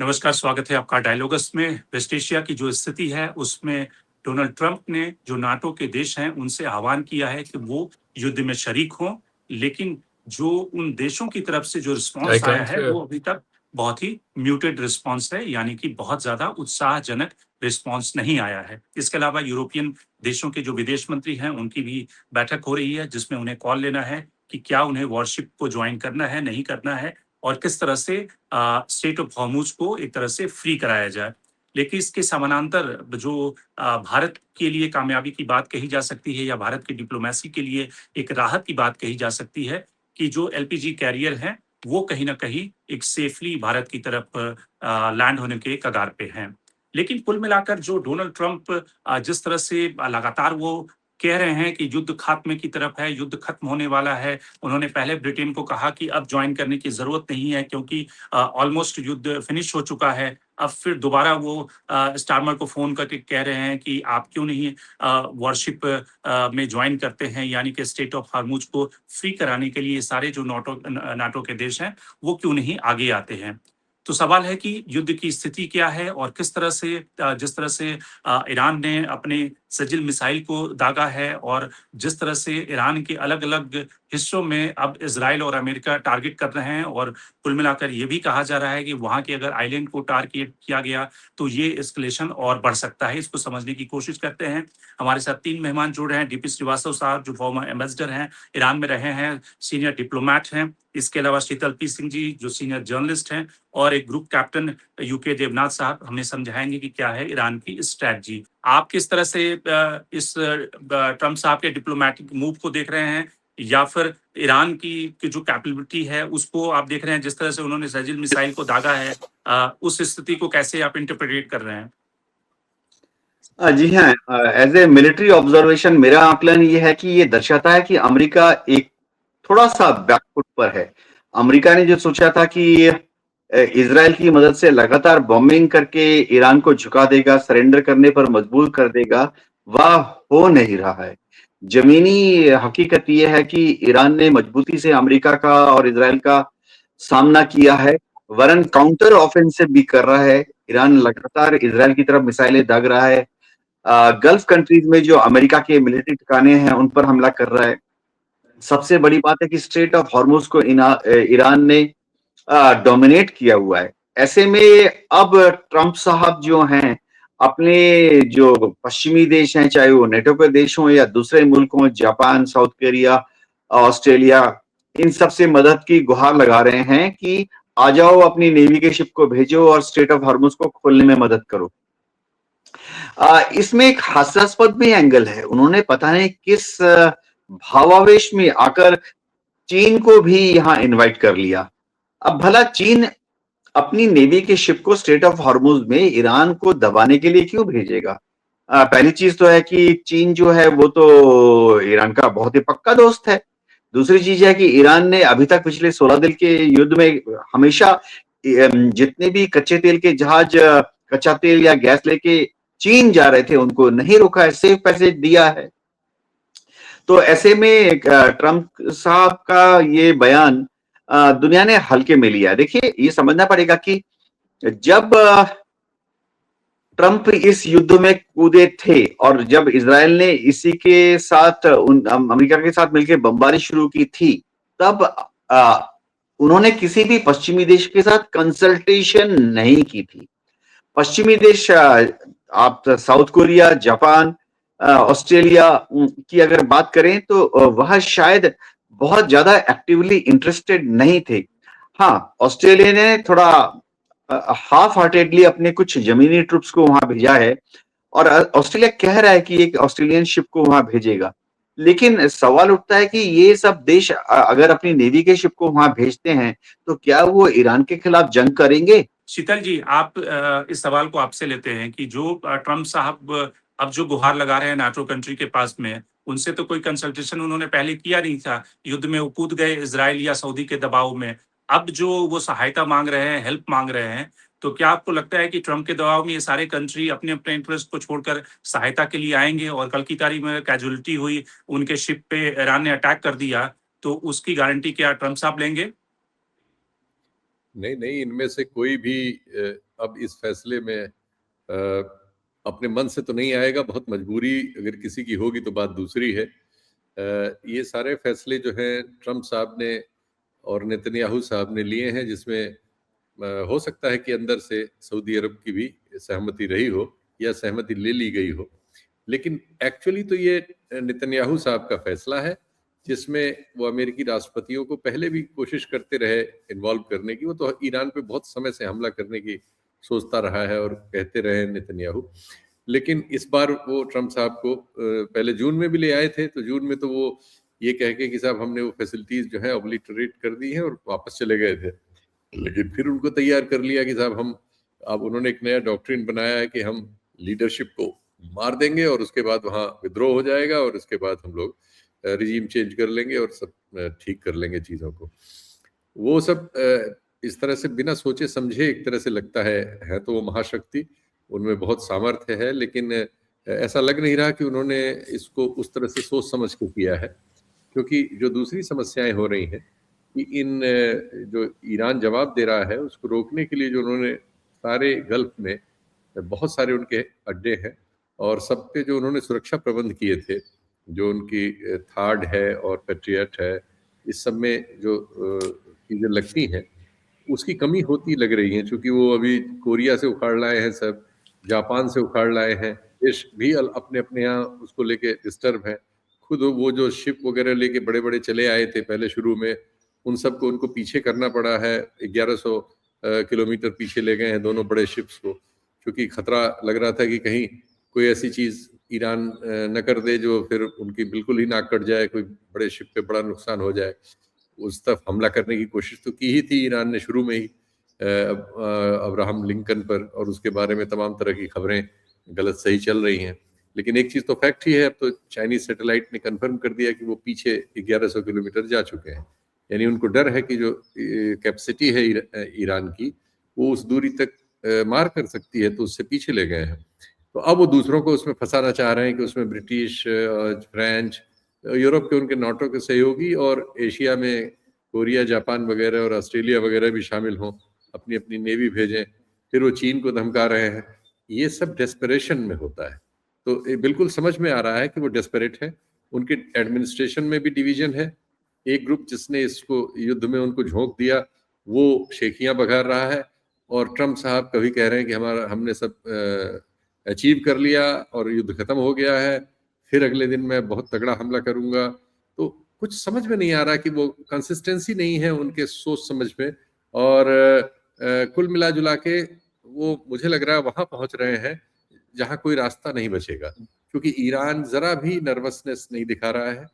नमस्कार, स्वागत है आपका डायलॉगस में। वेस्ट एशिया की जो स्थिति है उसमें डोनाल्ड ट्रंप ने जो नाटो के देश हैं उनसे आह्वान किया है कि वो युद्ध में शरीक हों, लेकिन जो उन देशों की तरफ से जो I रिस्पॉन्स आया can't है hear. वो अभी तक बहुत ही म्यूटेड रिस्पॉन्स है, यानी कि बहुत ज्यादा उत्साहजनक रिस्पॉन्स नहीं आया है। इसके अलावा यूरोपियन देशों के जो विदेश मंत्री हैं उनकी भी बैठक हो रही है, जिसमें उन्हें कॉल लेना है कि क्या उन्हें वॉरशिप को ज्वाइन करना है, नहीं करना है, और किस तरह से स्टेट ऑफ हॉर्मुज को एक तरह से फ्री कराया जाए। लेकिन इसके समानांतर जो भारत के लिए कामयाबी की बात कही जा सकती है या भारत की डिप्लोमेसी के लिए एक राहत की बात कही जा सकती है कि जो एलपीजी कैरियर हैं वो कहीं न कहीं एक सेफली भारत की तरफ लैंड होने के कगार पे हैं। लेकिन कुल मिलाकर जो डोनाल्ड ट्रंप जिस तरह से लगातार वो कह रहे हैं कि युद्ध खात्मे की तरफ है, युद्ध खत्म होने वाला है। उन्होंने पहले ब्रिटेन को कहा कि अब जॉइन करने की ज़रूरत नहीं है क्योंकि ऑलमोस्ट युद्ध फिनिश हो चुका है। अब फिर दोबारा वो स्टारमर को फ़ोन करके कह रहे हैं कि आप क्यों नहीं वॉरशिप में जॉइन करते हैं, यानी कि स्टेट ऑफ हॉर्मुज़ को फ्री कराने के लिए सारे जो नाटो के देश हैं, वो क्यों नहीं आगे आते हैं। तो सवाल है कि युद्ध की स्थिति क्या है और किस तरह से जिस तरह से ईरान ने अपने सजिल मिसाइल को दागा है और जिस तरह से ईरान के अलग-अलग हिस्सों में अब इज़राइल और अमेरिका टारगेट कर रहे हैं, और कुल मिलाकर ये भी कहा जा रहा है कि वहाँ के अगर आइलैंड को टारगेट किया गया तो ये एस्केलेशन और बढ़ सकता है। इसको समझने की कोशिश करते हैं। हमारे साथ 3 मेहमान जुड़ रहे हैं। डीपी श्रीवास्तव साहब जो फॉर्मर एम्बेसडर हैं, ईरान में रहे हैं, सीनियर डिप्लोमैट हैं। इसके अलावा शीतल पी सिंह जी जो सीनियर जर्नलिस्ट हैं, और एक ग्रुप कैप्टन यूके देवनाथ साहब हमें समझाएँगे कि क्या है ईरान की स्ट्रैटेजी। आप किस तरह से इस ट्रम्प साहब के डिप्लोमैटिक मूव को देख रहे हैं, या फिर ईरान की जो कैपेबिलिटी है उसको आप देख रहे हैं, जिस तरह से उन्होंने सजिल मिसाइल को दागा है, उस स्थिति को कैसे आप इंटरप्रेट कर रहे हैं? जी हाँ, एज ए मिलिट्री ऑब्जर्वेशन मेरा आकलन ये है कि ये दर्शाता है कि अमेरिका एक थोड़ा सा बैकफुट पर है। अमेरिका ने जो सोचा था कि इजराइल की मदद से लगातार बॉम्बिंग करके ईरान को झुका देगा, सरेंडर करने पर मजबूर कर देगा, वह हो नहीं रहा है। जमीनी हकीकत ये है कि ईरान ने मजबूती से अमेरिका का और इजराइल का सामना किया है, वरन काउंटर ऑफेंसिव भी कर रहा है। ईरान लगातार इजराइल की तरफ मिसाइलें दाग रहा है। गल्फ कंट्रीज में जो अमेरिका के मिलिट्री ठिकाने हैं उन पर हमला कर रहा है। सबसे बड़ी बात है कि स्ट्रेट ऑफ हॉर्मुज को ईरान ने डोमिनेट किया हुआ है। ऐसे में अब ट्रंप साहब जो हैं अपने जो पश्चिमी देश हैं, चाहे वो नेटो के देश हों या दूसरे मुल्क हों, जापान, साउथ कोरिया, ऑस्ट्रेलिया, इन सब से मदद की गुहार लगा रहे हैं कि आ जाओ, अपनी नेवी के शिप को भेजो और स्ट्रेट ऑफ हॉर्मुज को खोलने में मदद करो। इसमें एक हास्यास्पद भी एंगल है। उन्होंने पता नहीं किस भावावेश में आकर चीन को भी यहाँ इनवाइट कर लिया। अब भला चीन अपनी नेवी के शिप को स्ट्रेट ऑफ हॉर्मुज में ईरान को दबाने के लिए क्यों भेजेगा? पहली चीज तो है कि चीन जो है वो तो ईरान का बहुत ही पक्का दोस्त है। दूसरी चीज है कि ईरान ने अभी तक पिछले 16 दिन के युद्ध में हमेशा जितने भी कच्चे तेल के जहाज कच्चा तेल या गैस लेके चीन जा रहे थे उनको नहीं रोका है, सिर्फ पैसे दिया है। तो ऐसे में ट्रंप साहब का ये बयान दुनिया ने हल्के में लिया। देखिए, ये समझना पड़ेगा कि जब ट्रंप इस युद्ध में कूदे थे और जब इजराइल ने इसी के साथ अमेरिका के साथ मिलकर बमबारी शुरू की थी, तब उन्होंने किसी भी पश्चिमी देश के साथ कंसल्टेशन नहीं की थी। पश्चिमी देश, आप साउथ कोरिया, जापान, ऑस्ट्रेलिया की अगर बात करें तो वह शायद बहुत ज्यादा एक्टिवली इंटरेस्टेड नहीं थे। हाँ, ऑस्ट्रेलिया ने थोड़ा हाफ हार्टेडली अपने कुछ जमीनी ट्रुप्स को वहां भेजा है और ऑस्ट्रेलिया कह रहा है कि एक ऑस्ट्रेलियन शिप को वहां भेजेगा। लेकिन सवाल उठता है कि ये सब देश अगर अपनी नेवी के शिप को वहां भेजते हैं तो क्या वो ईरान के खिलाफ जंग करेंगे? शीतल जी, आप इस सवाल को आपसे लेते हैं कि जो ट्रंप साहब अब जो गुहार लगा रहे हैं नाटो कंट्री के पास में, उनसे तो कोई कंसल्टेशन उन्होंने पहले किया नहीं था। युद्ध में वो कूद गए इज़राइल या सऊदी के दबाव में। अब जो वो सहायता माँग रहे हैं, हेल्प माँग रहे हैं, तो क्या आपको लगता है कि ट्रंप के दबाव में ये सारे कंट्री अपने-अपने इंटरेस्ट को छोड़कर सहायता के लिए आएँगे? और कल की तारीख में कैजुअल्टी हुई, उनके शिप पे ईरान ने अटैक कर दिया, तो उसकी गारंटी क्या ट्रंप साहब लेंगे? नहीं, नहीं, इनमें से कोई भी अब इस फैसले में अपने मन से तो नहीं आएगा, बहुत मजबूरी अगर किसी की होगी तो बात दूसरी है। ये सारे फैसले जो हैं ट्रम्प साहब ने और नेतन्याहू साहब ने लिए हैं, जिसमें हो सकता है कि अंदर से सऊदी अरब की भी सहमति रही हो या सहमति ले ली गई हो, लेकिन एक्चुअली तो ये नेतन्याहू साहब का फैसला है, जिसमें वो अमेरिकी राष्ट्रपतियों को पहले भी कोशिश करते रहे इन्वॉल्व करने की। वो तो ईरान पे बहुत समय से हमला करने की सोचता रहा है और कहते रहे नेतन्याहू, लेकिन इस बार वो ट्रम्प साहब को पहले जून में भी ले आए थे, तो जून में तो वो ये कह के कि साहब हमने वो फैसिलिटीज जो है ऑब्लिटरेट कर दी हैं और वापस चले गए थे। लेकिन फिर उनको तैयार कर लिया कि साहब हम, अब उन्होंने एक नया डॉक्ट्रिन बनाया है कि हम लीडरशिप को मार देंगे और उसके बाद वहां विद्रोह हो जाएगा और उसके बाद हम लोग रिजीम चेंज कर लेंगे और सब ठीक कर लेंगे चीजों को। वो सब इस तरह से बिना सोचे समझे एक तरह से लगता है तो वो महाशक्ति, उनमें बहुत सामर्थ्य है, लेकिन ऐसा लग नहीं रहा कि उन्होंने इसको उस तरह से सोच समझ के किया है, क्योंकि जो दूसरी समस्याएं हो रही हैं कि इन जो ईरान जवाब दे रहा है उसको रोकने के लिए जो उन्होंने सारे गल्फ में बहुत सारे उनके अड्डे हैं और सब पे जो उन्होंने सुरक्षा प्रबंध किए थे, जो उनकी थार्ड है और पेट्रियट है, इस सब में जो चीज़ें लगती हैं उसकी कमी होती लग रही है, क्योंकि वो अभी कोरिया से उखाड़ लाए हैं, सब जापान से उखाड़ लाए हैं, देश भी अपने अपने यहाँ उसको लेके डिस्टर्ब है। खुद वो जो शिप वगैरह लेके बड़े बड़े चले आए थे पहले शुरू में, उन सबको उनको पीछे करना पड़ा है, 1100 किलोमीटर पीछे ले गए हैं दोनों बड़े शिप्स को, क्योंकि खतरा लग रहा था कि कहीं कोई ऐसी चीज ईरान न कर दे जो फिर उनकी बिल्कुल ही नाक कट जाए, कोई बड़े शिप पे बड़ा नुकसान हो जाए। उस तरफ हमला करने की कोशिश तो की ही थी ईरान ने शुरू में ही अब्राहम लिंकन पर, और उसके बारे में तमाम तरह की खबरें गलत सही चल रही हैं। लेकिन एक चीज तो फैक्ट ही है, अब तो चाइनीज सैटेलाइट ने कंफर्म कर दिया कि वो पीछे 1100 किलोमीटर जा चुके हैं, यानी उनको डर है कि जो कैपेसिटी है ईरान की वो उस दूरी तक मार कर सकती है, तो उससे पीछे ले गए हैं। तो अब वो दूसरों को उसमें फंसाना चाह रहे हैं कि उसमें ब्रिटिश, फ्रेंच, यूरोप के उनके नाटो के सहयोगी और एशिया में कोरिया, जापान वगैरह और ऑस्ट्रेलिया वगैरह भी शामिल हों, अपनी अपनी नेवी भेजें, फिर वो चीन को धमका रहे हैं। ये सब डेस्परेशन में होता है, तो ये बिल्कुल समझ में आ रहा है कि वो डेस्परेट है। उनके एडमिनिस्ट्रेशन में भी डिवीजन है, एक ग्रुप जिसने इसको युद्ध में उनको झोंक दिया वो शेखियां बघार रहा है, और ट्रम्प साहब कभी कह रहे हैं कि हमने सब अचीव कर लिया और युद्ध खत्म हो गया है, फिर अगले दिन मैं बहुत तगड़ा हमला करूंगा। तो कुछ समझ में नहीं आ रहा कि वो कंसिस्टेंसी नहीं है उनके सोच समझ में, और कुल मिला जुला के वो मुझे लग रहा है वहां पहुंच रहे हैं जहां कोई रास्ता नहीं बचेगा, क्योंकि ईरान जरा भी नर्वसनेस नहीं दिखा रहा है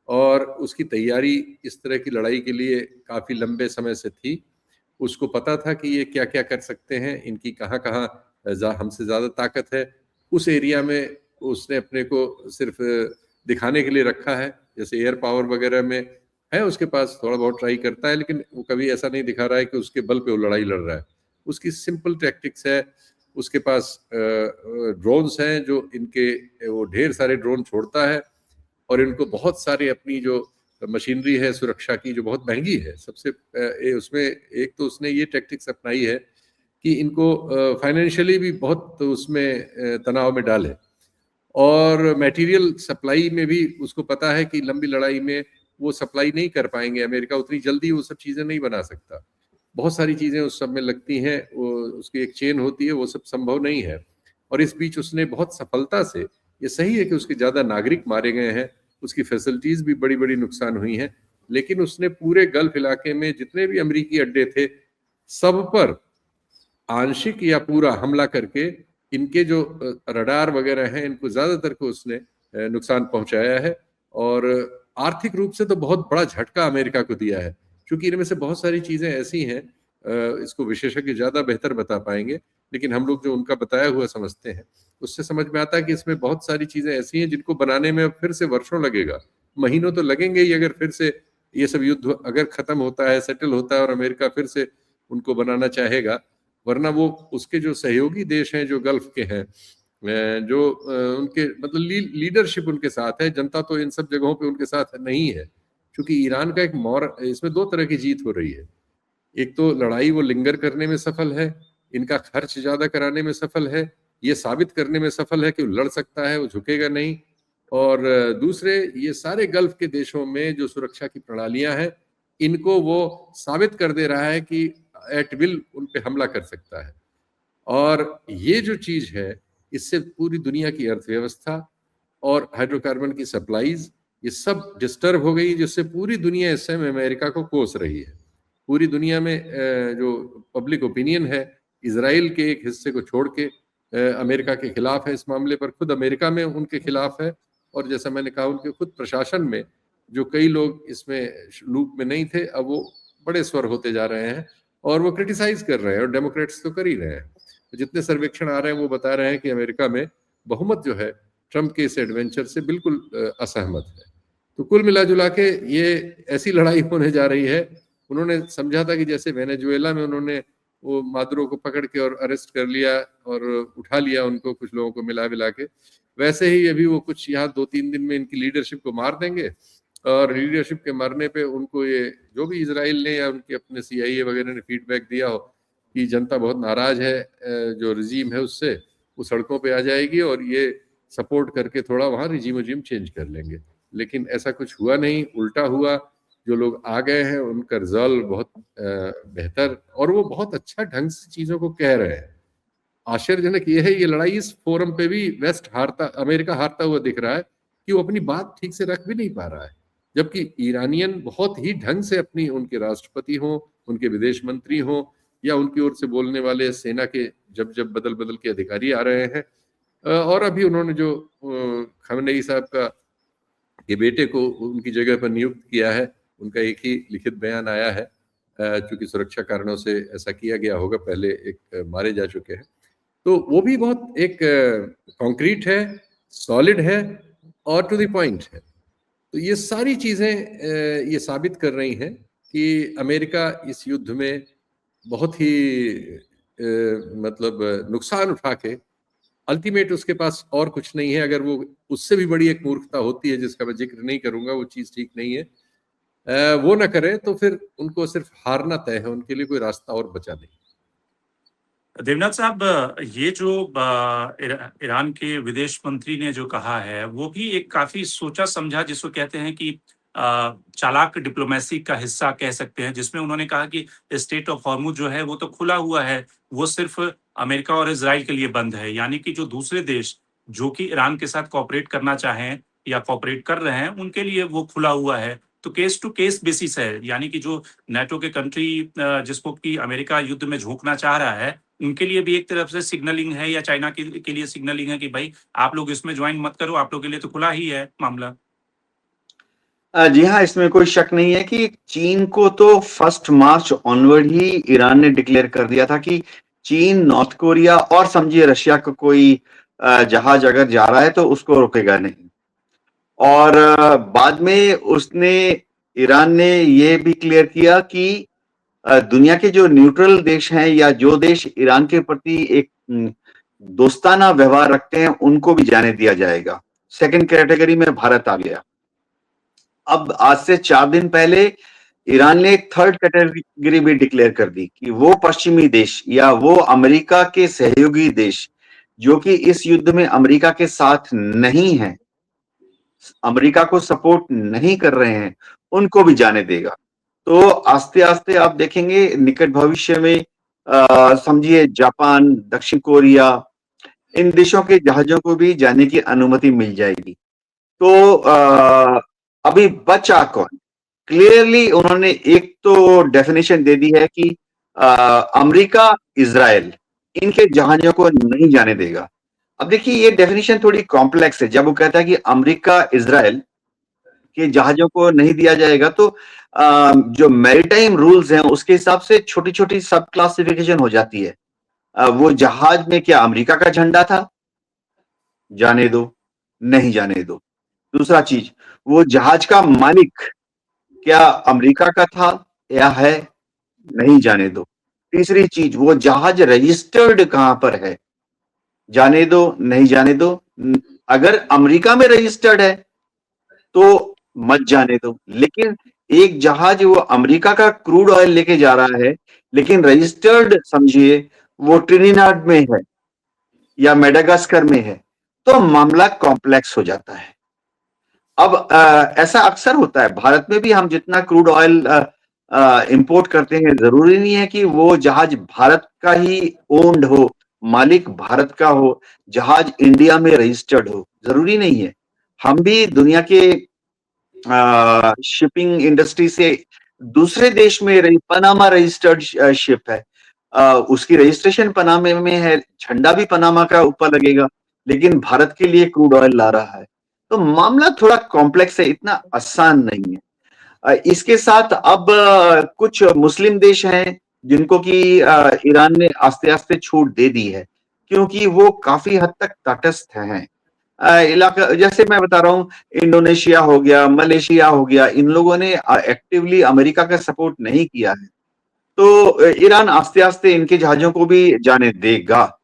और उसकी तैयारी इस तरह की लड़ाई के लिए काफी लंबे समय से थी। उसको पता था कि ये क्या क्या कर सकते हैं, इनकी कहाँ कहाँ हमसे ज्यादा ताकत है। उस एरिया में उसने अपने को सिर्फ दिखाने के लिए रखा है, जैसे एयर पावर वगैरह में है उसके पास, थोड़ा बहुत ट्राई करता है, लेकिन वो कभी ऐसा नहीं दिखा रहा है कि उसके बल पे वो लड़ाई लड़ रहा है। उसकी सिंपल टैक्टिक्स है, उसके पास ड्रोन्स हैं जो इनके, वो ढेर सारे ड्रोन छोड़ता है और इनको बहुत सारी अपनी जो मशीनरी है सुरक्षा की जो बहुत महंगी है, सबसे उसमें एक तो उसने ये टैक्टिक्स अपनाई है कि इनको फाइनेंशियली भी बहुत उसमें तनाव में डाले, और मटेरियल सप्लाई में भी उसको पता है कि लंबी लड़ाई में वो सप्लाई नहीं कर पाएंगे, अमेरिका उतनी जल्दी वो सब चीजें नहीं बना सकता, बहुत सारी चीजें उस सब में लगती हैं, वो उसकी एक चेन होती है, वो सब संभव नहीं है। और इस बीच उसने बहुत सफलता से, ये सही है कि उसके ज्यादा नागरिक मारे गए हैं, उसकी फैसिलिटीज भी बड़ी बड़ी नुकसान हुई हैं, लेकिन उसने पूरे गल्फ इलाके में जितने भी अमेरिकी अड्डे थे सब पर आंशिक या पूरा हमला करके इनके जो रडार वगैरह हैं इनको ज्यादातर को उसने नुकसान पहुंचाया है, और आर्थिक रूप से तो बहुत बड़ा झटका अमेरिका को दिया है, क्योंकि इनमें से बहुत सारी चीजें ऐसी हैं, इसको विशेषज्ञ ज्यादा बेहतर बता पाएंगे, लेकिन हम लोग जो उनका बताया हुआ समझते हैं उससे समझ में आता है कि इसमें बहुत सारी चीजें ऐसी हैं जिनको बनाने में फिर से वर्षों लगेगा, महीनों तो लगेंगे ही, अगर फिर से ये सब युद्ध अगर खत्म होता है, सेटल होता है और अमेरिका फिर से उनको बनाना चाहेगा, वरना वो उसके जो सहयोगी देश हैं जो गल्फ के हैं, जो उनके मतलब लीडरशिप उनके साथ है, जनता तो इन सब जगहों पे उनके साथ नहीं है, क्योंकि ईरान का एक इसमें दो तरह की जीत हो रही है। एक तो लड़ाई वो लिंगर करने में सफल है, इनका खर्च ज्यादा कराने में सफल है, ये साबित करने में सफल है कि वो लड़ सकता है, वो झुकेगा नहीं। और दूसरे, ये सारे गल्फ के देशों में जो सुरक्षा की प्रणालियां हैं, इनको वो साबित कर दे रहा है कि एट विल उन पे हमला कर सकता है। और ये जो चीज है, इससे पूरी दुनिया की अर्थव्यवस्था और हाइड्रोकार्बन की सप्लाईज ये सब डिस्टर्ब हो गई, जिससे पूरी दुनिया इस समय अमेरिका को कोस रही है। पूरी दुनिया में जो पब्लिक ओपिनियन है इजराइल के एक हिस्से को छोड़ के अमेरिका के खिलाफ है। इस मामले पर खुद अमेरिका में उनके खिलाफ है, और जैसा मैंने कहा उनके खुद प्रशासन में जो कई लोग इसमें लूप में नहीं थे, अब वो बड़े स्वर होते जा रहे हैं और वो क्रिटिसाइज कर रहे हैं, और डेमोक्रेट्स तो कर ही रहे हैं। जितने सर्वेक्षण आ रहे हैं वो बता रहे हैं कि अमेरिका में बहुमत जो है ट्रंप के इस एडवेंचर से बिल्कुल असहमत है। तो कुल मिला जुला के ये ऐसी लड़ाई होने जा रही है। उन्होंने समझा था कि जैसे वेनेजुएला में उन्होंने वो मादुरो को पकड़ के और अरेस्ट कर लिया और उठा लिया उनको, कुछ लोगों को मिला मिला के, वैसे ही अभी वो कुछ यहाँ 2-3 दिन में इनकी लीडरशिप को मार देंगे, और लीडरशिप के मरने पे उनको ये जो भी इजराइल ने या उनके अपने CIA वगैरह ने फीडबैक दिया हो कि जनता बहुत नाराज है जो रिजीम है उससे, वो सड़कों पे आ जाएगी और ये सपोर्ट करके थोड़ा वहाँ रिजीम चेंज कर लेंगे। लेकिन ऐसा कुछ हुआ नहीं, उल्टा हुआ। जो लोग आ गए हैं उनका रिजल्ट बहुत बेहतर, और वो बहुत अच्छा ढंग से चीजों को कह रहे हैं। आश्चर्यजनक ये है, ये लड़ाई इस फोरम पे भी अमेरिका हारता हुआ दिख रहा है कि वो अपनी बात ठीक से रख भी नहीं पा रहा है, जबकि ईरानियन बहुत ही ढंग से अपनी, उनके राष्ट्रपति हो, उनके विदेश मंत्री हो, या उनकी ओर से बोलने वाले सेना के जब जब बदल बदल के अधिकारी आ रहे हैं, और अभी उन्होंने जो खamenei साहब का के बेटे को उनकी जगह पर नियुक्त किया है, उनका एक ही लिखित बयान आया है, चूंकि सुरक्षा कारणों से ऐसा किया गया होगा, पहले एक मारे जा चुके हैं। तो वो भी बहुत एक कॉन्क्रीट है, सॉलिड है और टू द पॉइंट है। तो ये सारी चीजें ये साबित कर रही हैं कि अमेरिका इस युद्ध में बहुत ही मतलब नुकसान उठा के, अल्टीमेट उसके पास और कुछ नहीं है। अगर वो उससे भी बड़ी एक मूर्खता होती है जिसका मैं जिक्र नहीं करूंगा, वो चीज ठीक नहीं है, वो ना करे तो फिर उनको सिर्फ हारना तय है, उनके लिए कोई रास्ता और बचा नहीं। देवनाथ साहब, ये जो ईरान के विदेश मंत्री ने जो कहा है वो भी एक काफी सोचा समझा, जिसको कहते हैं कि चालाक डिप्लोमेसी का हिस्सा कह सकते हैं, जिसमें उन्होंने कहा कि स्टेट ऑफ हॉर्मुज जो है वो तो खुला हुआ है, वो सिर्फ अमेरिका और इजराइल के लिए बंद है, यानी कि जो दूसरे देश जो कि ईरान के साथ कॉपरेट करना चाहें या कॉपरेट कर रहे हैं उनके लिए वो खुला हुआ है। तो केस टू केस बेसिस है, यानी कि जो नाटो के कंट्री जिसको कि अमेरिका युद्ध में झोंकना चाह रहा है उनके लिए भी एक तरफ से सिग्नलिंग है, या चाइना के लिए सिग्नलिंग है कि भाई आप लोग इसमें ज्वाइन मत करो, आप लोग के लिए तो खुला ही है मामला। जी हाँ, इसमें कोई शक नहीं है कि चीन को तो 1 मार्च ऑनवर्ड ही ईरान ने डिक्लेयर कर दिया था कि चीन, नॉर्थ कोरिया और समझिए रशिया का कोई जहाज अगर जा रहा है तो उसको रोकेगा नहीं। और बाद में उसने, ईरान ने ये भी क्लियर किया कि दुनिया के जो न्यूट्रल देश हैं या जो देश ईरान के प्रति एक दोस्ताना व्यवहार रखते हैं उनको भी जाने दिया जाएगा। सेकंड कैटेगरी में भारत आ गया। अब आज से 4 दिन पहले ईरान ने एक थर्ड कैटेगरी भी डिक्लेयर कर दी कि वो पश्चिमी देश या वो अमेरिका के सहयोगी देश जो कि इस युद्ध में अमेरिका के साथ नहीं है, अमेरिका को सपोर्ट नहीं कर रहे हैं, उनको भी जाने देगा। तो आस्ते आस्ते आप देखेंगे निकट भविष्य में समझिए जापान, दक्षिण कोरिया, इन देशों के जहाजों को भी जाने की अनुमति मिल जाएगी। तो अभी बचा कौन? क्लियरली उन्होंने एक तो डेफिनेशन दे दी है कि अमेरिका, इजराइल इनके जहाजों को नहीं जाने देगा। अब देखिए ये डेफिनेशन थोड़ी कॉम्प्लेक्स है। जब वो कहता है कि अमेरिका, इजराइल के जहाजों को नहीं दिया जाएगा, तो जो मैरीटाइम रूल्स हैं उसके हिसाब से छोटी छोटी सब क्लासिफिकेशन हो जाती है। वो जहाज में क्या अमेरिका का झंडा था? जाने दो, नहीं जाने दो। दूसरा चीज, वो जहाज का मालिक क्या अमेरिका का था या है? नहीं जाने दो। तीसरी चीज, वो जहाज रजिस्टर्ड कहां पर है? जाने दो, नहीं जाने दो। अगर अमेरिका में रजिस्टर्ड है तो मत जाने दो। लेकिन एक जहाज वो अमेरिका का क्रूड ऑयल लेके जा रहा है, लेकिन रजिस्टर्ड समझिए वो ट्रिनिडाड में है या मेडागास्कर में है, तो मामला कॉम्प्लेक्स हो जाता है। अब ऐसा अक्सर होता है, भारत में भी हम जितना क्रूड ऑयल इंपोर्ट करते हैं, जरूरी नहीं है कि वो जहाज भारत का ही ओन्ड हो, मालिक भारत का हो, जहाज इंडिया में रजिस्टर्ड हो, जरूरी नहीं है। हम भी दुनिया के शिपिंग इंडस्ट्री से दूसरे देश में पनामा रजिस्टर्ड शिप है, उसकी रजिस्ट्रेशन पनामे में है, झंडा भी पनामा का ऊपर लगेगा, लेकिन भारत के लिए क्रूड ऑयल ला रहा है। तो मामला थोड़ा कॉम्प्लेक्स है, इतना आसान नहीं है। इसके साथ अब कुछ मुस्लिम देश हैं जिनको कि ईरान ने आस्ते आस्ते छूट दे दी है, क्योंकि वो काफी हद तक तटस्थ हैं। इलाका जैसे मैं बता रहा हूँ, इंडोनेशिया हो गया, मलेशिया हो गया, इन लोगों ने एक्टिवली अमेरिका का सपोर्ट नहीं किया है, तो ईरान आस्ते आस्ते इनके जहाजों को भी जाने देगा।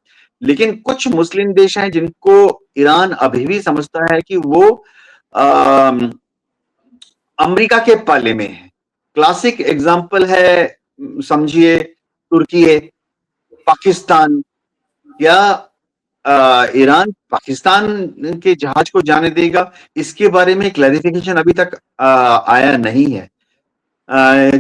लेकिन कुछ मुस्लिम देश हैं जिनको ईरान अभी भी समझता है कि वो अमेरिका के पाले में है। क्लासिक एग्जांपल है, समझिए, तुर्की है, पाकिस्तान, या ईरान पाकिस्तान के जहाज को जाने देगा, इसके बारे में क्लैरिफिकेशन अभी तक आया नहीं है।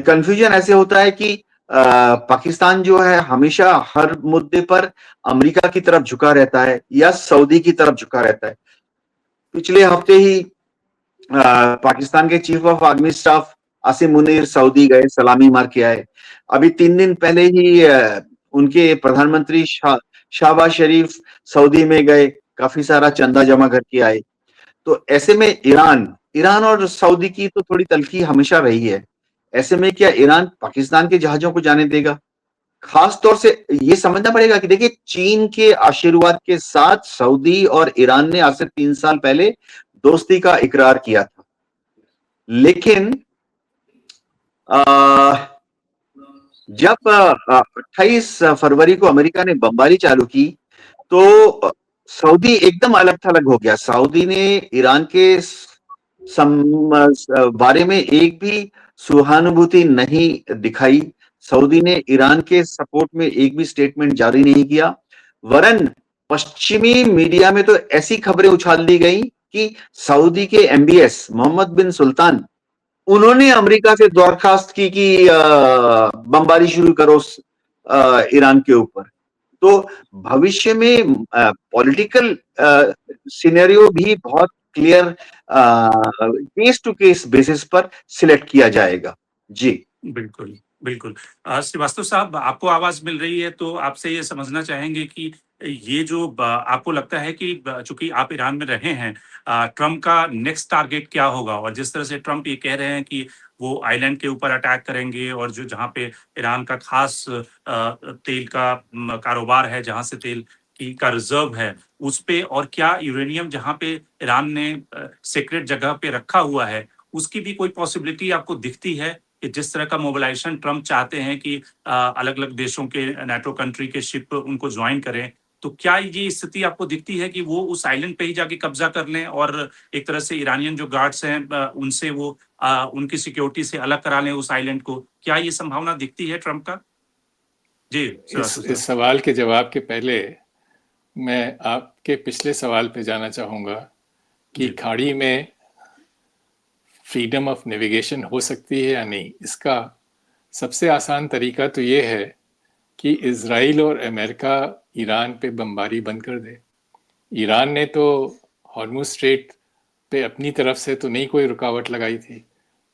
कंफ्यूजन ऐसे होता है कि पाकिस्तान जो है हमेशा हर मुद्दे पर अमेरिका की तरफ झुका रहता है या सऊदी की तरफ झुका रहता है। पिछले हफ्ते ही पाकिस्तान के chief of army staff Asim Munir Saudi गए, सलामी मार के आए। अभी 3 दिन पहले ही उनके प्रधानमंत्री शाहबाज शरीफ सऊदी में गए, काफी सारा चंदा जमा करके आए। तो ऐसे में ईरान और सऊदी की तो थोड़ी तल्खी हमेशा रही है। ऐसे में क्या ईरान पाकिस्तान के जहाजों को जाने देगा? खास तौर से ये समझना पड़ेगा कि देखिए, चीन के आशीर्वाद के साथ सऊदी और ईरान ने आज से 3 साल पहले दोस्ती का इकरार किया था, लेकिन जब 28 फरवरी को अमेरिका ने बमबारी चालू की, तो सऊदी एकदम अलग थलग हो गया। सऊदी ने ईरान के बारे में एक भी सहानुभूति नहीं दिखाई। सऊदी ने ईरान के सपोर्ट में एक भी स्टेटमेंट जारी नहीं किया, वरन पश्चिमी मीडिया में तो ऐसी खबरें उछाल दी गई कि सऊदी के MBS मोहम्मद बिन सुल्तान, उन्होंने अमेरिका से दरखास्त की कि बमबारी शुरू करो ईरान के ऊपर। तो भविष्य में पॉलिटिकल सिनेरियो भी बहुत clear case to case basis पर सिलेक्ट किया जाएगा। जी बिल्कुल, बिल्कुल। श्रीवास्तव साहब, आपको आवाज मिल रही है, तो आपसे ये समझना चाहेंगे कि ये जो आपको लगता है कि चूंकि आप ईरान में रहे हैं, ट्रम्प का नेक्स्ट टारगेट क्या होगा? और जिस तरह से ट्रम्प ये कह रहे हैं कि वो आइलैंड के ऊपर अटैक करेंगे, और जो जहाँ पे ईरान का खास तेल का कारोबार है, जहाँ से तेल का रिजर्व है, उस पे, और क्या यूरेनियम जहाँ पे ईरान ने सीक्रेट जगह पे रखा हुआ है, उसकी भी कोई पॉसिबिलिटी आपको दिखती है कि जिस तरह का मोबिलाइजेशन ट्रम्प चाहते हैं कि अलग अलग देशों के, नाटो कंट्री के शिप उनको ज्वाइन करें, तो क्या ये स्थिति आपको दिखती है कि वो उस आइलैंड पे ही जाके कब्जा कर लें और एक तरह से ईरानियन जो गार्ड्स हैं उनसे वो उनकी सिक्योरिटी से अलग करा लें उस आइलैंड को? क्या ये संभावना दिखती है ट्रम्प का? जी, इस सवाल के जवाब के पहले मैं आपके पिछले सवाल पे जाना चाहूँगा कि खाड़ी में फ्रीडम ऑफ नेविगेशन हो सकती है या नहीं। इसका सबसे आसान तरीका तो ये है कि इजराइल और अमेरिका ईरान पे बमबारी बंद कर दे। ईरान ने तो हॉर्मुज स्ट्रेट पे अपनी तरफ से तो नहीं कोई रुकावट लगाई थी,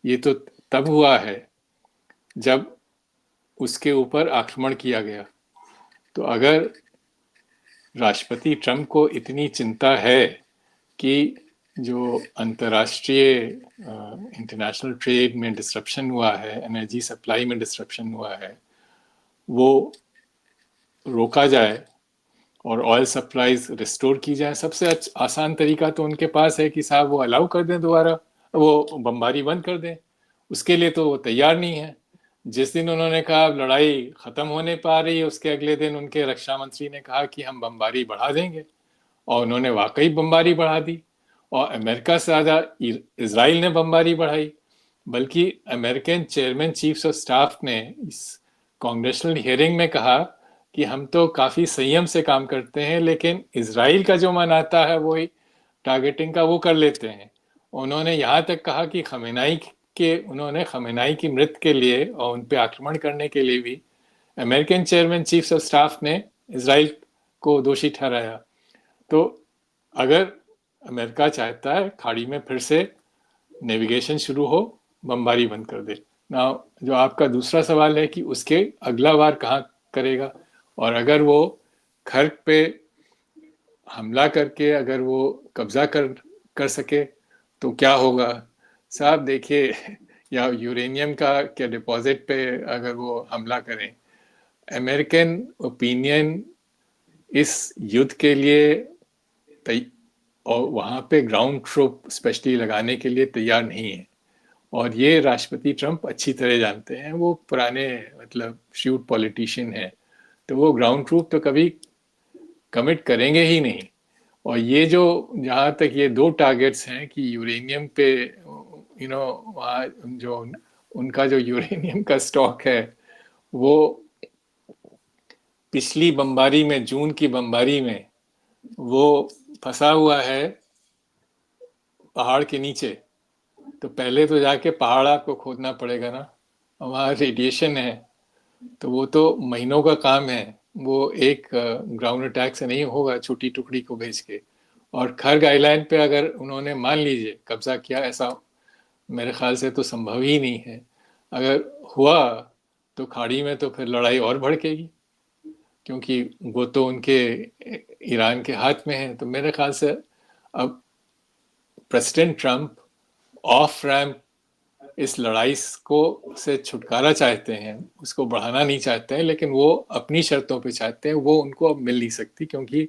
ये तो तब हुआ है जब उसके ऊपर आक्रमण किया गया। तो अगर राष्ट्रपति ट्रम्प को इतनी चिंता है कि जो अंतर्राष्ट्रीय इंटरनेशनल ट्रेड में डिसरप्शन हुआ है, एनर्जी सप्लाई में डिसरप्शन हुआ है, वो रोका जाए और ऑयल सप्लाईज रिस्टोर की जाए, सबसे आसान तरीका तो उनके पास है कि साहब वो अलाउ कर दें, दोबारा वो बमबारी बंद कर दें। उसके लिए तो वो तैयार नहीं है। जिस दिन उन्होंने कहा लड़ाई ख़त्म होने पा रही है, उसके अगले दिन उनके रक्षा मंत्री ने कहा कि हम बमबारी बढ़ा देंगे, और उन्होंने वाकई बमबारी बढ़ा दी। और अमेरिका से ज़्यादा इजराइल ने बमबारी बढ़ाई, बल्कि American chairman chiefs of staff ने इस कांग्रेशनल हियरिंग में कहा कि हम तो काफ़ी संयम से काम करते हैं, लेकिन इजराइल का जो मन आता है वही टारगेटिंग का वो कर लेते हैं। उन्होंने यहाँ तक कहा कि उन्होंने खमेनाई की मृत्यु के लिए और उन पे आक्रमण करने के लिए भी American chairman chief of staff ने इजराइल को दोषी ठहराया। तो अगर अमेरिका चाहता है खाड़ी में फिर से नेविगेशन शुरू हो, बमबारी बंद कर दे ना। जो आपका दूसरा सवाल है कि उसके अगला वार कहाँ करेगा, और अगर वो खर्क पे हमला करके अगर वो कब्जा कर सके तो क्या होगा साहब? देखिए, या यूरेनियम का क्या डिपॉजिट पे अगर वो हमला करें, अमेरिकन ओपिनियन इस युद्ध के लिए और वहाँ पे ग्राउंड ट्रूप स्पेशली लगाने के लिए तैयार नहीं है। और ये राष्ट्रपति ट्रंप अच्छी तरह जानते हैं, वो पुराने मतलब श्यूट पॉलिटिशियन है, तो वो ग्राउंड ट्रूप तो कभी कमिट करेंगे ही नहीं। और ये जो जहाँ तक ये दो टारगेट्स हैं कि यूरेनियम पे वहाँ जो उनका जो यूरेनियम का स्टॉक है वो पिछली बमबारी में, जून की बमबारी में वो फंसा हुआ है पहाड़ के नीचे। तो पहले तो जाके पहाड़ आपको खोदना पड़ेगा ना, वहाँ रेडिएशन है, तो वो तो महीनों का काम है। वो एक ग्राउंड अटैक से नहीं होगा छोटी टुकड़ी को भेज के। और खर्ग आइलैंड पे अगर उन्होंने मान लीजिए कब्जा किया, ऐसा मेरे ख्याल से तो संभव ही नहीं है। अगर हुआ तो खाड़ी में तो फिर लड़ाई और भड़केगी, क्योंकि वो तो उनके ईरान के हाथ में है। तो मेरे ख्याल से अब प्रेसिडेंट ट्रंप ऑफ रैम्प इस लड़ाई को से छुटकारा चाहते हैं, उसको बढ़ाना नहीं चाहते हैं, लेकिन वो अपनी शर्तों पे चाहते हैं। वो उनको अब मिल नहीं सकती, क्योंकि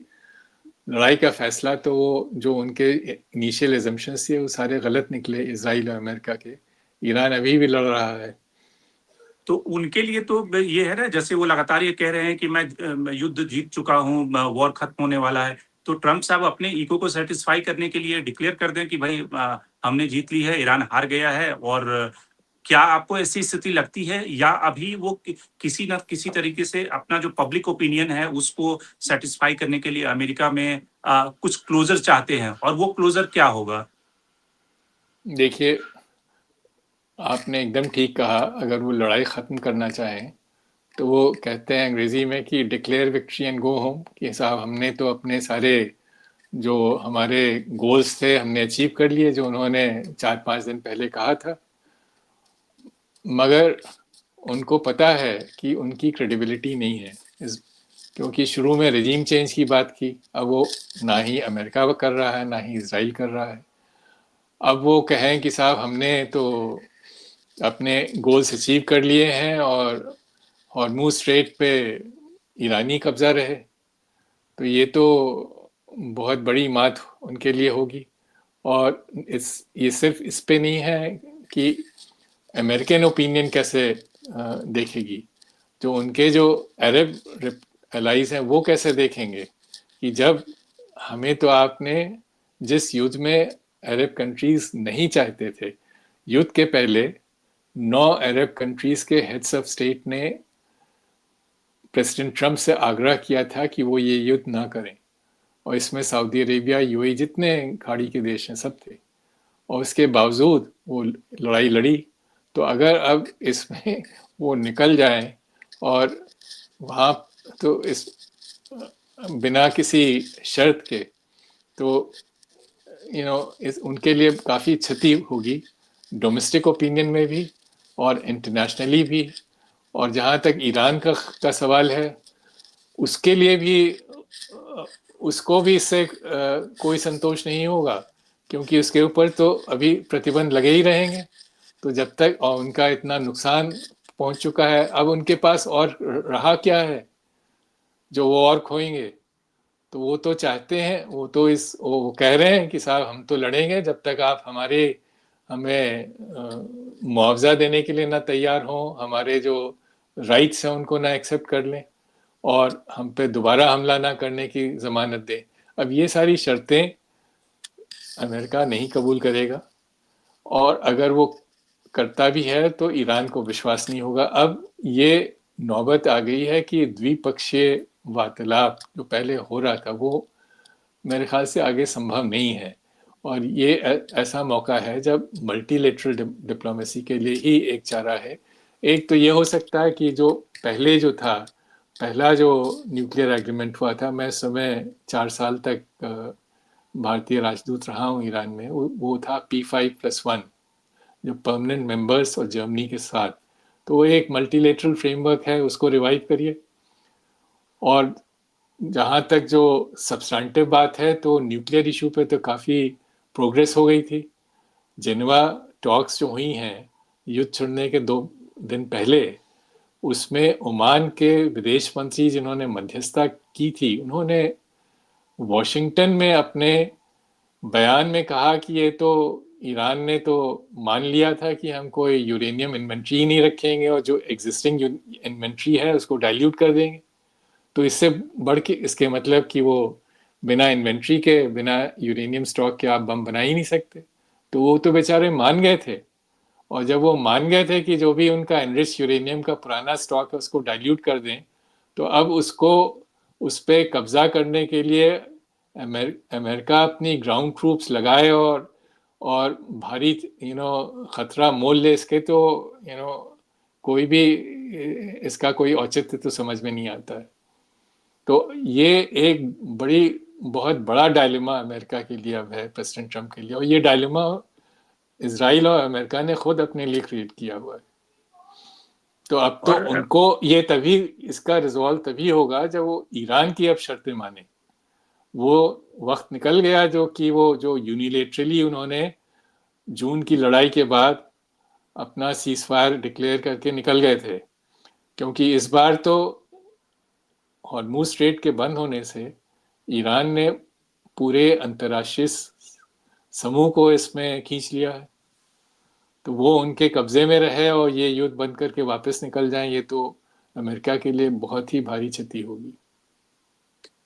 लड़ाई का फैसला तो वो जो उनके इनिशियल एजम्पशंस थे वो सारे गलत निकले इसराइल और अमेरिका के। ईरान अभी भी लड़ रहा है। तो उनके लिए तो ये है ना, जैसे वो लगातार ये कह रहे हैं कि मैं युद्ध जीत चुका हूँ, वॉर खत्म होने वाला है। तो ट्रंप साहब अपने ईगो को सेटिस्फाई करने के लिए डिक्लेयर कर दें कि भाई हमने जीत ली है, ईरान हार गया है। और क्या आपको ऐसी स्थिति लगती है, या अभी वो किसी न किसी तरीके से अपना जो पब्लिक ओपिनियन है उसको सेटिस्फाई करने के लिए अमेरिका में कुछ क्लोजर चाहते हैं, और वो क्लोजर क्या होगा? देखिए, आपने एकदम ठीक कहा। अगर वो लड़ाई ख़त्म करना चाहें तो वो कहते हैं अंग्रेज़ी में कि declare victory and go home, कि साहब हमने तो अपने सारे जो हमारे गोल्स थे हमने अचीव कर लिए, जो उन्होंने 4-5 दिन पहले कहा था। मगर उनको पता है कि उनकी क्रेडिबिलिटी नहीं है, क्योंकि शुरू में रिजीम चेंज की बात की, अब वो ना ही अमेरिका कर रहा है ना ही इसराइल कर रहा है। अब वो कहें कि साहब हमने तो अपने गोल्स अचीव कर लिए हैं और हॉर्मुज़ स्ट्रेट पे ईरानी कब्जा रहे, तो ये तो बहुत बड़ी मात उनके लिए होगी। और ये सिर्फ इस पे नहीं है कि अमेरिकन ओपिनियन कैसे देखेगी, जो उनके जो अरब एलाइज हैं वो कैसे देखेंगे कि जब हमें तो आपने जिस युद्ध में अरब कंट्रीज नहीं चाहते थे, युद्ध के पहले 9 अरब कंट्रीज के हेड्स ऑफ स्टेट ने प्रेसिडेंट ट्रंप से आग्रह किया था कि वो ये युद्ध ना करें, और इसमें सऊदी अरेबिया, यूएई, जितने खाड़ी के देश हैं सब थे, और उसके बावजूद वो लड़ाई लड़ी। तो अगर अब इसमें वो निकल जाए और वहाँ तो इस बिना किसी शर्त के, तो इस उनके लिए काफ़ी क्षति होगी, डोमेस्टिक ओपिनियन में भी और इंटरनेशनली भी। और जहाँ तक ईरान का सवाल है, उसके लिए भी उसको भी इससे कोई संतोष नहीं होगा, क्योंकि उसके ऊपर तो अभी प्रतिबंध लगे ही रहेंगे। तो जब तक, और उनका इतना नुकसान पहुंच चुका है, अब उनके पास और रहा क्या है जो वो और खोएंगे? तो वो तो चाहते हैं, वो कह रहे हैं कि साहब हम तो लड़ेंगे जब तक आप हमें मुआवजा देने के लिए ना तैयार हो, हमारे जो राइट्स हैं उनको ना एक्सेप्ट कर लें, और हम पे दोबारा हमला ना करने की ज़मानत दें। अब ये सारी शर्तें अमेरिका नहीं कबूल करेगा, और अगर वो करता भी है तो ईरान को विश्वास नहीं होगा। अब ये नौबत आ गई है कि द्विपक्षीय वार्तालाप जो पहले हो रहा था वो मेरे ख्याल से आगे संभव नहीं है, और ये ऐसा मौका है जब मल्टीलेटरल डिप्लोमेसी के लिए ही एक चारा है। एक तो ये हो सकता है कि जो पहले जो था, पहला जो न्यूक्लियर एग्रीमेंट हुआ था, मैं समय 4 साल तक भारतीय राजदूत रहा हूँ ईरान में, वो था P5+1, जो परमानेंट मेंबर्स और जर्मनी के साथ। तो वो एक मल्टीलेटरल फ्रेमवर्क है, उसको रिवाइव करिए। और जहाँ तक जो सब्सटेंटिव बात है, तो न्यूक्लियर इशू पे तो काफ़ी प्रोग्रेस हो गई थी। जेनेवा टॉक्स जो हुई हैं युद्ध छोड़ने के 2 दिन पहले, उसमें ओमान के विदेश मंत्री जिन्होंने मध्यस्थता की थी, उन्होंने वॉशिंगटन में अपने बयान में कहा कि ये तो ईरान ने तो मान लिया था कि हम कोई यूरेनियम इन्वेंट्री नहीं रखेंगे और जो एग्जिस्टिंग इन्वेंट्री है उसको डाइल्यूट कर देंगे। तो इससे बढ़ के इसके मतलब कि वो बिना इन्वेंट्री के, बिना यूरेनियम स्टॉक के आप बम बना ही नहीं सकते। तो वो तो बेचारे मान गए थे, और जब वो मान गए थे कि जो भी उनका एनरिच यूरेनियम का पुराना स्टॉक है उसको डाइल्यूट कर दें, तो अब उसको उस पर कब्जा करने के लिए अमेरिका अपनी ग्राउंड ट्रूप्स लगाए और भारी खतरा मोल ले इसके, तो कोई भी इसका कोई औचित्य तो समझ में नहीं आता है। तो ये एक बहुत बड़ा डायलेमा अमेरिका के लिए अब है, प्रेसिडेंट ट्रम्प के लिए, और ये डायलेमा इजराइल और अमेरिका ने खुद अपने लिए क्रिएट किया हुआ है। तो अब तो उनको ये तभी, इसका रिजॉल्व तभी होगा जब वो ईरान की अब शर्तें माने। वो वक्त निकल गया जो कि वो जो यूनिलेटरली उन्होंने जून की लड़ाई के बाद अपना सीज फायर डिक्लेयर करके निकल गए थे, क्योंकि इस बार तो हॉर्मुज स्ट्रेट के बंद होने से ईरान ने पूरे अंतर्राष्ट्रीय समूह को इसमें खींच लिया है। तो वो उनके कब्जे में रहे और ये युद्ध बंद करके वापस निकल जाएं, ये तो अमेरिका के लिए बहुत ही भारी क्षति होगी।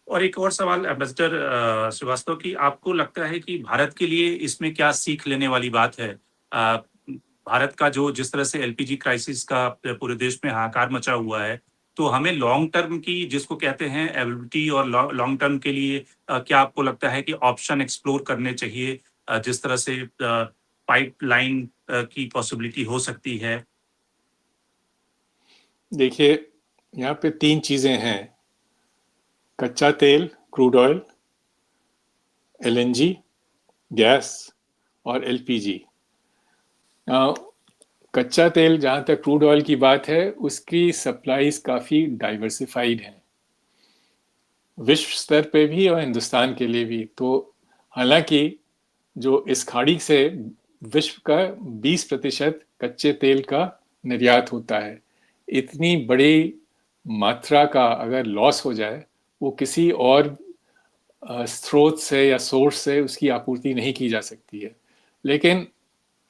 और एक और सवाल एम्बेसडर श्रीवास्तव की, आपको लगता है कि भारत के लिए इसमें क्या सीख लेने वाली बात है? भारत का जो जिस तरह से एलपीजी क्राइसिस का पूरे देश में हाहाकार मचा हुआ है, तो हमें लॉन्ग टर्म की जिसको कहते हैं एबिलिटी और लॉन्ग टर्म के लिए क्या आपको लगता है कि ऑप्शन एक्सप्लोर करने चाहिए, जिस तरह से पाइपलाइन की पॉसिबिलिटी हो सकती है? देखिए, यहाँ पे 3 चीजें हैं: कच्चा तेल, क्रूड ऑयल, एलएनजी गैस और एलपीजी। कच्चा तेल, जहाँ तक क्रूड ऑयल की बात है, उसकी सप्लाईज काफ़ी डाइवर्सिफाइड हैं, विश्व स्तर पे भी और हिंदुस्तान के लिए भी। तो हालांकि जो इस खाड़ी से विश्व का 20% कच्चे तेल का निर्यात होता है, इतनी बड़ी मात्रा का अगर लॉस हो जाए, वो किसी और स्रोत से या सोर्स से उसकी आपूर्ति नहीं की जा सकती है। लेकिन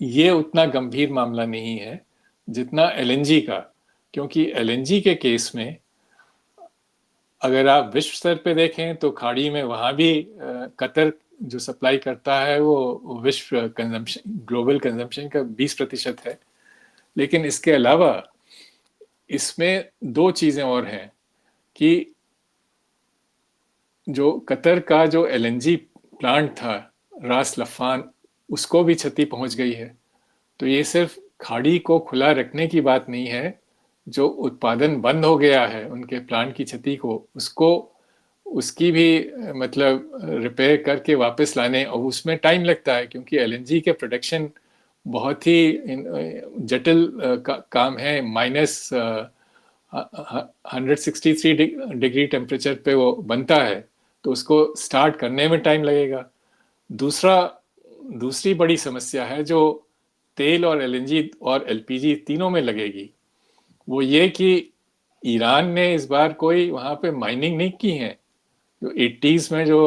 ये उतना गंभीर मामला नहीं है जितना एलएनजी का, क्योंकि एलएनजी के केस में अगर आप विश्व स्तर पे देखें तो खाड़ी में वहाँ भी कतर जो सप्लाई करता है वो विश्व कंजम्पशन, ग्लोबल कंजम्पशन का 20% है। लेकिन इसके अलावा इसमें 2 चीज़ें और हैं कि जो कतर का जो एलएनजी प्लांट था रास लफान, उसको भी क्षति पहुंच गई है। तो ये सिर्फ खाड़ी को खुला रखने की बात नहीं है, जो उत्पादन बंद हो गया है उनके प्लांट की क्षति को, उसको उसकी भी मतलब रिपेयर करके वापस लाने, और उसमें टाइम लगता है क्योंकि एलएनजी के प्रोडक्शन बहुत ही जटिल काम है। माइनस 163 डिग्री टेम्परेचर पे वो बनता है, तो उसको स्टार्ट करने में टाइम लगेगा। दूसरी बड़ी समस्या है जो तेल और एलएनजी और एलपीजी तीनों में लगेगी, वो ये कि ईरान ने इस बार कोई वहाँ पे माइनिंग नहीं की है। जो 80s में जो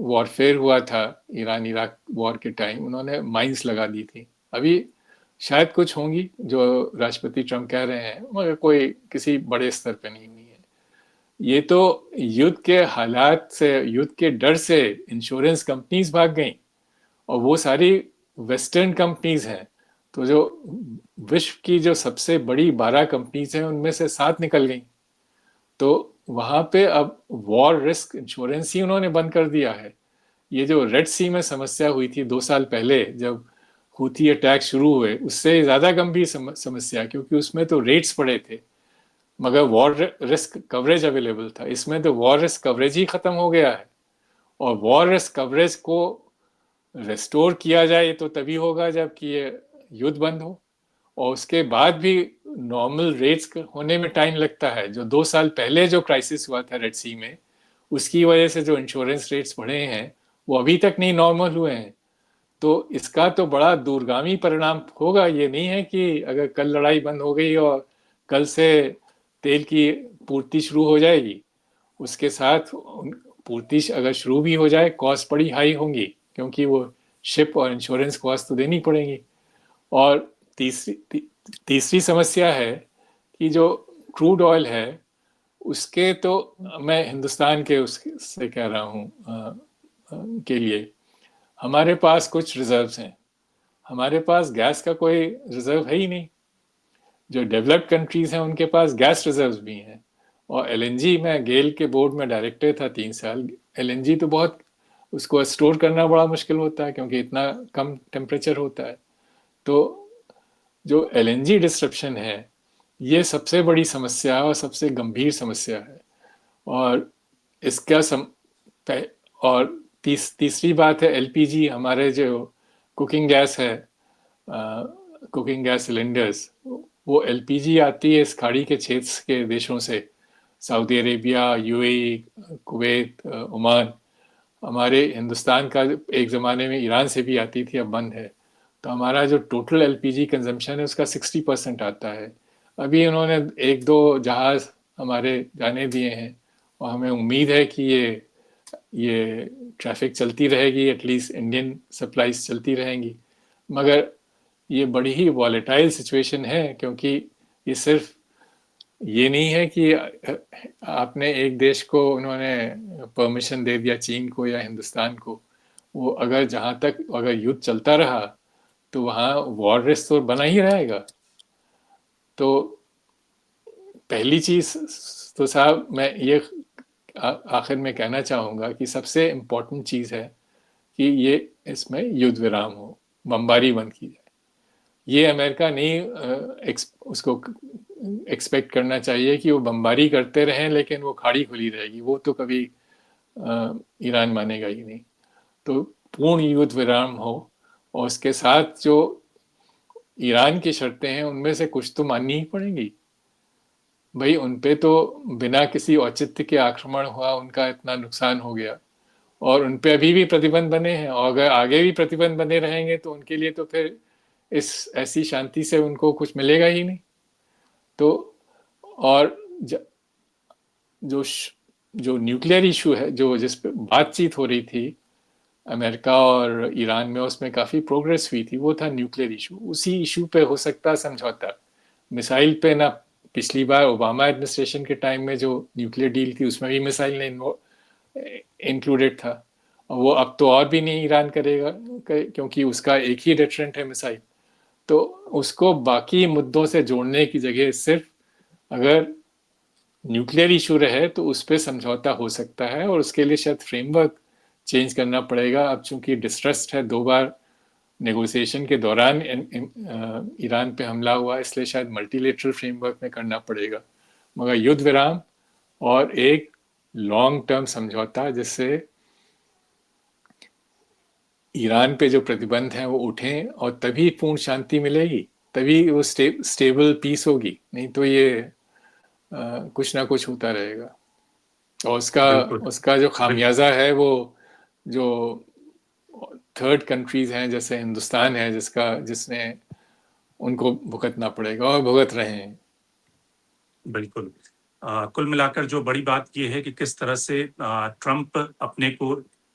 वॉरफेयर हुआ था ईरान इराक वॉर के टाइम, उन्होंने माइंस लगा दी थी। अभी शायद कुछ होंगी जो राष्ट्रपति ट्रम्प कह रहे हैं, मगर कोई किसी बड़े स्तर पे नहीं हुई है। ये तो युद्ध के हालात से, युद्ध के डर से इंश्योरेंस कंपनीज भाग गई, और वो सारी वेस्टर्न कंपनीज हैं तो जो विश्व की जो सबसे बड़ी 12 कंपनीज हैं उनमें से 7 निकल गई। तो वहां पे अब वॉर रिस्क इंश्योरेंस ही उन्होंने बंद कर दिया है। ये जो रेड सी में समस्या हुई थी 2 साल पहले जब हूथी अटैक शुरू हुए, उससे ज्यादा गंभीर समस्या, क्योंकि उसमें तो रेट्स पड़े थे मगर वॉर रिस्क कवरेज अवेलेबल था। इसमें तो वॉर रिस्क कवरेज ही खत्म हो गया है। और वॉर रिस्क कवरेज को रेस्टोर किया जाए तो तभी होगा जबकि ये युद्ध बंद हो, और उसके बाद भी नॉर्मल रेट्स होने में टाइम लगता है। जो 2 साल पहले जो क्राइसिस हुआ था रेड सी में, उसकी वजह से जो इंश्योरेंस रेट्स बढ़े हैं वो अभी तक नहीं नॉर्मल हुए हैं। तो इसका तो बड़ा दूरगामी परिणाम होगा। ये नहीं है कि अगर कल लड़ाई बंद हो गई और कल से तेल की पूर्ति शुरू हो जाएगी, उसके साथ पूर्ति अगर शुरू भी हो जाए कॉस्ट बड़ी हाई होंगी, क्योंकि वो शिप और इंश्योरेंस कॉस्ट तो देनी पड़ेंगी। और तीसरी समस्या है कि जो क्रूड ऑयल है उसके, तो मैं हिंदुस्तान के उससे कह रहा हूँ के लिए, हमारे पास कुछ रिजर्व्स हैं, हमारे पास गैस का कोई रिजर्व है ही नहीं। जो डेवलप्ड कंट्रीज हैं उनके पास गैस रिजर्व्स भी हैं। और एलएनजी, मैं गेल के बोर्ड में डायरेक्टर था 3 साल। एलएनजी तो बहुत, उसको स्टोर करना बड़ा मुश्किल होता है क्योंकि इतना कम टेम्परेचर होता है। तो जो एलएनजी डिस्ट्रप्शन है ये सबसे बड़ी समस्या है और सबसे गंभीर समस्या है। और इसका और तीसरी बात है एलपीजी, हमारे जो कुकिंग गैस है, कुकिंग गैस सिलेंडर्स, वो एलपीजी आती है इस खाड़ी के क्षेत्र के देशों से, Saudi Arabia, UAE, Kuwait, Oman. हमारे हिंदुस्तान का एक ज़माने में ईरान से भी आती थी, अब बंद है। तो हमारा जो टोटल एलपीजी कंजम्पशन है उसका 60% आता है। अभी उन्होंने 1-2 जहाज़ हमारे जाने दिए हैं और हमें उम्मीद है कि ये ट्रैफिक चलती रहेगी, एटलीस्ट इंडियन सप्लाईज चलती रहेंगी। मगर ये बड़ी ही वॉलेटाइल सिचुएशन है, क्योंकि ये सिर्फ ये नहीं है कि आपने एक देश को उन्होंने परमिशन दे दिया, चीन को या हिंदुस्तान को। वो अगर जहाँ तक अगर युद्ध चलता रहा तो वहाँ वॉर रिस्क तो बना ही रहेगा। तो पहली चीज तो साहब मैं ये आखिर में कहना चाहूँगा कि सबसे इम्पोर्टेंट चीज़ है कि ये इसमें युद्ध विराम हो, बमबारी बंद की जाए। ये अमेरिका नहीं उसको एक्सपेक्ट करना चाहिए कि वो बमबारी करते रहें लेकिन वो खाड़ी खुली रहेगी, वो तो कभी ईरान मानेगा ही नहीं। तो पूर्ण युद्ध विराम हो, और उसके साथ जो ईरान की शर्तें हैं उनमें से कुछ तो माननी ही पड़ेंगी। भाई उन पे तो बिना किसी औचित्य के आक्रमण हुआ, उनका इतना नुकसान हो गया, और उन पे अभी भी प्रतिबंध बने हैं, और अगर आगे भी प्रतिबंध बने रहेंगे तो उनके लिए तो फिर इस ऐसी शांति से उनको कुछ मिलेगा ही नहीं। तो और जो न्यूक्लियर इशू है, जो जिस पे बातचीत हो रही थी अमेरिका और ईरान में, उसमें काफ़ी प्रोग्रेस हुई थी, वो था न्यूक्लियर इशू। उसी इशू पे हो सकता समझौता। मिसाइल पे ना, पिछली बार ओबामा एडमिनिस्ट्रेशन के टाइम में जो न्यूक्लियर डील थी उसमें भी मिसाइल नहीं इंक्लूडेड था, और वो अब तो और भी नहीं ईरान करेगा क्योंकि उसका एक ही डेटरेंट है मिसाइल। तो उसको बाकी मुद्दों से जोड़ने की जगह सिर्फ अगर न्यूक्लियर इशू रहे तो उस पर समझौता हो सकता है, और उसके लिए शायद फ्रेमवर्क चेंज करना पड़ेगा। अब चूंकि डिस्ट्रस्ट है, 2 बार नेगोशिएशन के दौरान ईरान पे हमला हुआ, इसलिए शायद मल्टीलेटरल फ्रेमवर्क में करना पड़ेगा। मगर युद्ध विराम और एक लॉन्ग टर्म समझौता जिससे ईरान पे जो प्रतिबंध हैं वो उठें, और तभी पूर्ण शांति मिलेगी, तभी वो स्टेबल पीस होगी। नहीं तो ये कुछ ना कुछ होता रहेगा। और उसका जो खामियाजा है वो जो थर्ड कंट्रीज हैं जैसे हिंदुस्तान है, जिसने उनको भुगतना पड़ेगा और भुगत रहे हैं। बिल्कुल। कुल मिलाकर जो बड़ी बात ये है कि किस तरह से ट्रंप अपने को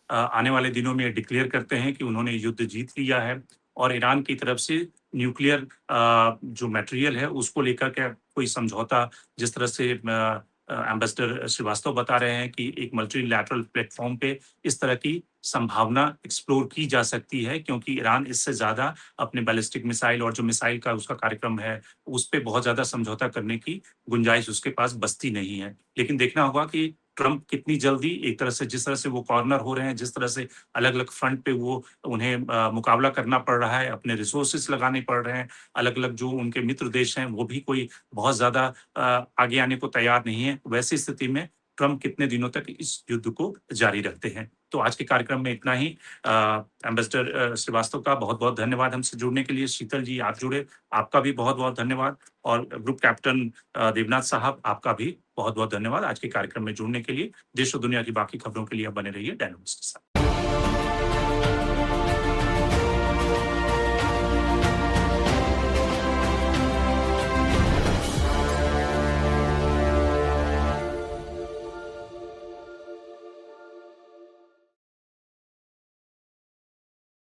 आने वाले दिनों में डिक्लेयर करते हैं कि उन्होंने युद्ध जीत लिया है, और ईरान की तरफ से न्यूक्लियर जो मटेरियल है उसको लेकर के कोई समझौता जिस तरह से एम्बेसडर श्रीवास्तव बता रहे हैं कि एक मल्टीलैटरल प्लेटफॉर्म पे इस तरह की संभावना एक्सप्लोर की जा सकती है, क्योंकि ईरान इससे ज्यादा अपने बैलिस्टिक मिसाइल और जो मिसाइल का उसका कार्यक्रम है उस पे बहुत ज्यादा समझौता करने की गुंजाइश उसके पास बचती नहीं है। लेकिन देखना होगा कि ट्रंप कितनी जल्दी एक तरह से, जिस तरह से वो कॉर्नर हो रहे हैं, जिस तरह से अलग-अलग फ्रंट पे वो उन्हें मुकाबला करना पड़ रहा है, अपने रिसोर्सेस लगाने पड़ रहे हैं, अलग-अलग जो उनके मित्र देश हैं वो भी कोई बहुत ज्यादा आगे आने को तैयार नहीं है। वैसी स्थिति में ट्रंप कितने दिनों तक इस युद्ध को जारी रखते हैं। तो आज के कार्यक्रम में इतना ही। एम्बेसडर श्रीवास्तव का बहुत-बहुत धन्यवाद हमसे जुड़ने के लिए। शीतल जी आप जुड़े, आपका भी बहुत-बहुत धन्यवाद। और ग्रुप कैप्टन देवनाथ साहब, आपका भी बहुत-बहुत धन्यवाद आज के कार्यक्रम में जुड़ने के लिए। देश और दुनिया की बाकी खबरों के लिए आप बने रहिए डायनामिक्स के साथ।